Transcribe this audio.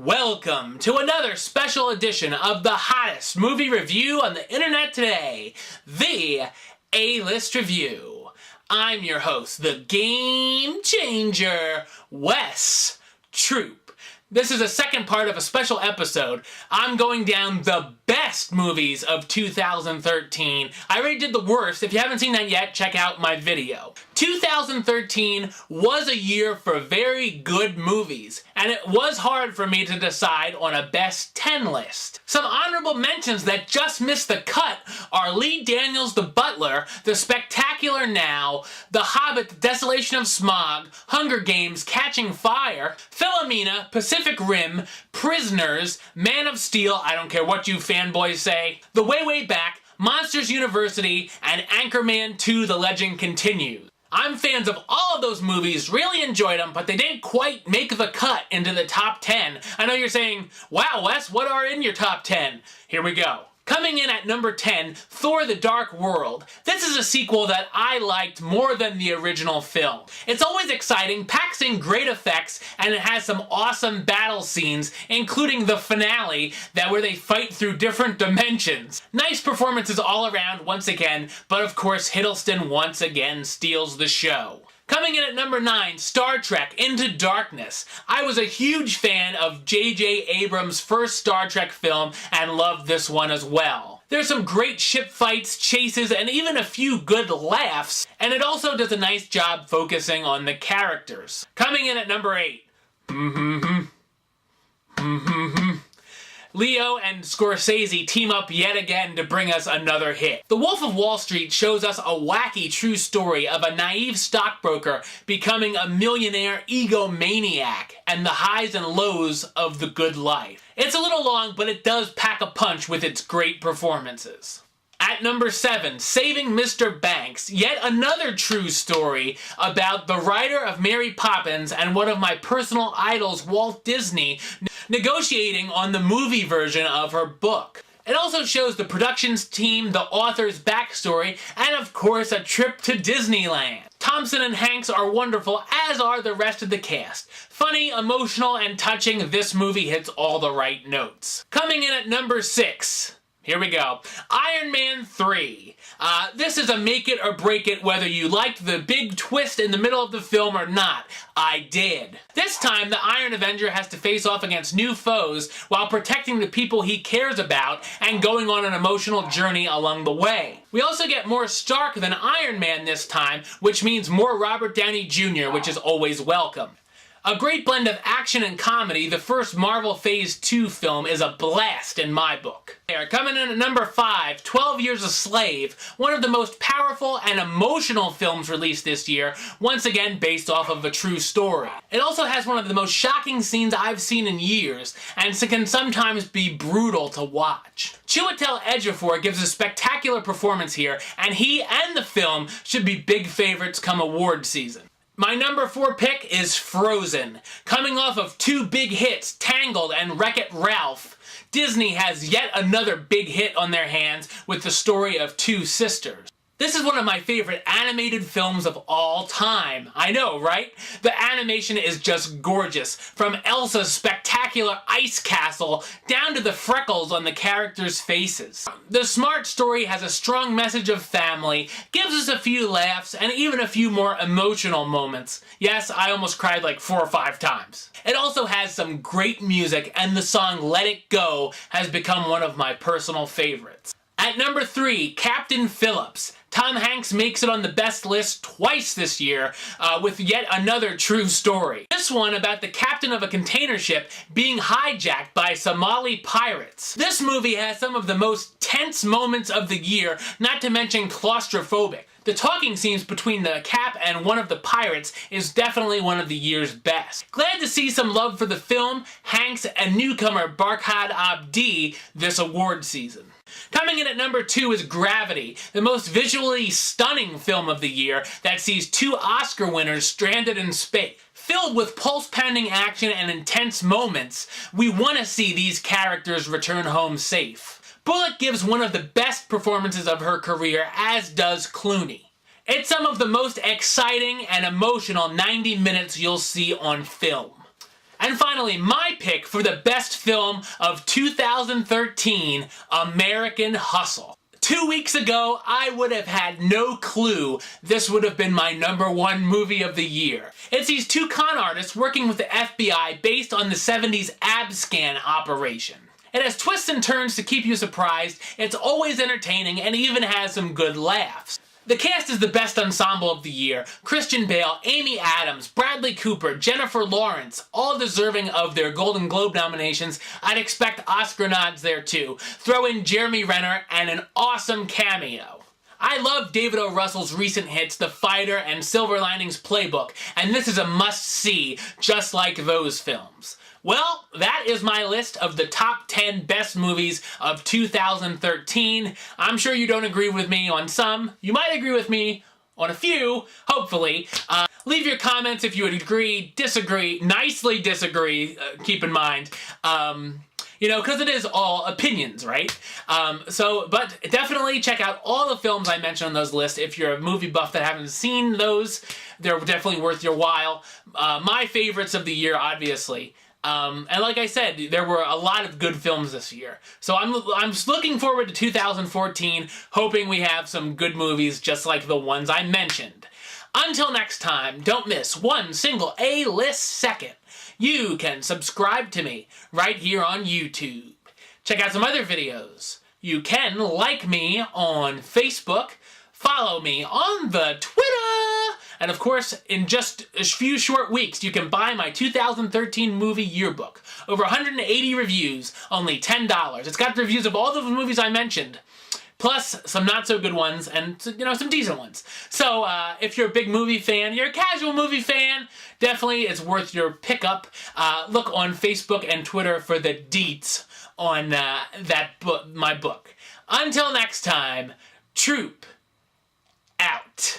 Welcome to another special edition of the hottest movie review on the internet today, the A-List Review. I'm your host, the Game Changer, Wes Troop. This is a second part of a special episode. I'm going down the best movies of 2013. I already did the worst. If you haven't seen that yet, check out my video. 2013 was a year for very good movies, and it was hard for me to decide on a best 10 list. Some honorable mentions that just missed the cut are Lee Daniels' The Butler, The Spectacular Now, The Hobbit, The Desolation of Smaug, Hunger Games, Catching Fire, Philomena, Pacific Rim, Prisoners, Man of Steel, I don't care what you fanboys say, The Way, Way Back, Monsters University, and Anchorman 2: The Legend Continues. I'm fans of all of those movies, really enjoyed them, but they didn't quite make the cut into the top 10. I know you're saying, wow, Wes, what are in your top 10? Here we go. Coming in at number 10, Thor: The Dark World. This is a sequel that I liked more than the original film. It's always exciting, packs in great effects, and it has some awesome battle scenes, including the finale where they fight through different dimensions. Nice performances all around once again, but of course Hiddleston once again steals the show. Coming in at number 9, Star Trek Into Darkness. I was a huge fan of J.J. Abrams' first Star Trek film and loved this one as well. There's some great ship fights, chases, and even a few good laughs, and it also does a nice job focusing on the characters. Coming in at number 8, Leo and Scorsese team up yet again to bring us another hit. The Wolf of Wall Street shows us a wacky true story of a naive stockbroker becoming a millionaire egomaniac and the highs and lows of the good life. It's a little long, but it does pack a punch with its great performances. At number 7, Saving Mr. Banks, yet another true story about the writer of Mary Poppins and one of my personal idols, Walt Disney, negotiating on the movie version of her book. It also shows the productions team, the author's backstory, and of course a trip to Disneyland. Thompson and Hanks are wonderful, as are the rest of the cast. Funny, emotional, and touching, this movie hits all the right notes. Coming in at number 6, here we go. Iron Man 3. This is a make it or break it whether you liked the big twist in the middle of the film or not. I did. This time, the Iron Avenger has to face off against new foes while protecting the people he cares about and going on an emotional journey along the way. We also get more Stark than Iron Man this time, which means more Robert Downey Jr., which is always welcome. A great blend of action and comedy, the first Marvel Phase 2 film is a blast in my book. Coming in at number 5, 12 Years a Slave, one of the most powerful and emotional films released this year, once again based off of a true story. It also has one of the most shocking scenes I've seen in years, and can sometimes be brutal to watch. Chiwetel Ejiofor gives a spectacular performance here, and he and the film should be big favorites come award season. My number 4 pick is Frozen. Coming off of 2 big hits, Tangled and Wreck-It Ralph, Disney has yet another big hit on their hands with the story of 2 sisters. This is one of my favorite animated films of all time. I know, right? The animation is just gorgeous. From Elsa's spectacular ice castle down to the freckles on the characters' faces. The smart story has a strong message of family, gives us a few laughs, and even a few more emotional moments. Yes, I almost cried like 4 or 5 times. It also has some great music, and the song Let It Go has become one of my personal favorites. At number 3, Captain Phillips. Tom Hanks makes it on the best list twice this year with yet another true story. This one about the captain of a container ship being hijacked by Somali pirates. This movie has some of the most tense moments of the year, not to mention claustrophobic. The talking scenes between the Cap and one of the pirates is definitely one of the year's best. Glad to see some love for the film, Hanks, and newcomer Barkhad Abdi this award season. Coming in at number 2 is Gravity, the most visually stunning film of the year that sees 2 Oscar winners stranded in space. Filled with pulse-pounding action and intense moments, we want to see these characters return home safe. Bullock gives one of the best performances of her career, as does Clooney. It's some of the most exciting and emotional 90 minutes you'll see on film. And finally, my pick for the best film of 2013, American Hustle. 2 weeks ago, I would have had no clue this would have been my #1 movie of the year. It's these two con artists working with the FBI based on the 70s abscan operation. It has twists and turns to keep you surprised, it's always entertaining, and even has some good laughs. The cast is the best ensemble of the year. Christian Bale, Amy Adams, Bradley Cooper, Jennifer Lawrence, all deserving of their Golden Globe nominations. I'd expect Oscar nods there too. Throw in Jeremy Renner and an awesome cameo. I love David O. Russell's recent hits, The Fighter and Silver Linings Playbook, and this is a must-see, just like those films. Well, that is my list of the top 10 best movies of 2013. I'm sure you don't agree with me on some. You might agree with me on a few, hopefully. Leave your comments if you would agree, disagree, nicely disagree, keep in mind. You know, because it is all opinions, right? But definitely check out all the films I mentioned on those lists. If you're a movie buff that haven't seen those, they're definitely worth your while. My favorites of the year, obviously. And like I said, there were a lot of good films this year. So I'm looking forward to 2014, hoping we have some good movies just like the ones I mentioned. Until next time, don't miss one single A-list second. You can subscribe to me right here on YouTube. Check out some other videos. You can like me on Facebook, follow me on the Twitter, and of course, in just a few short weeks, you can buy my 2013 movie yearbook. Over 180 reviews, only $10. It's got reviews of all the movies I mentioned, plus some not-so-good ones and, you know, some decent ones. So, if you're a big movie fan, you're a casual movie fan, definitely it's worth your pickup. Look on Facebook and Twitter for the deets on my book. Until next time, Troop out.